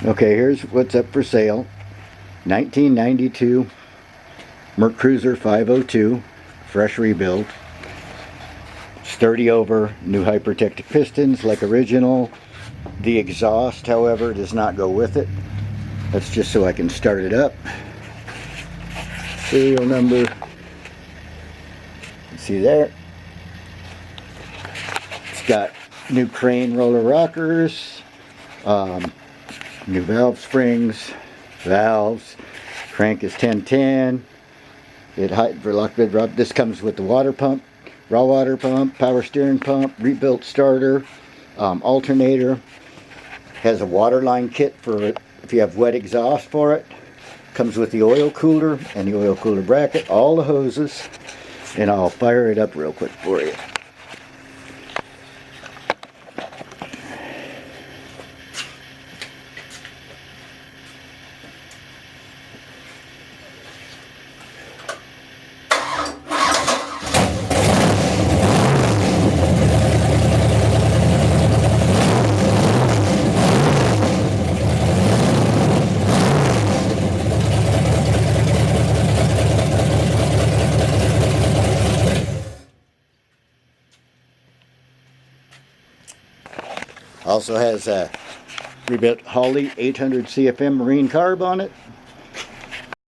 Okay, here's what's up for sale. 1992 Mercruiser 502, fresh rebuild. Sturdy over, new hypertectic pistons like original. The exhaust, however, does not go with it. That's just so I can start it up. Serial number. See there? It's got new crane roller rockers, new valve springs, valves. Crank is 1010. This comes with the water pump, raw water pump, power steering pump, rebuilt starter, alternator. Has a water line kit for it if you have wet exhaust for it. Comes with the oil cooler and the oil cooler bracket, all the hoses, and I'll fire it up real quick for you. Also has a rebuilt Holley 800 CFM Marine Carb on it.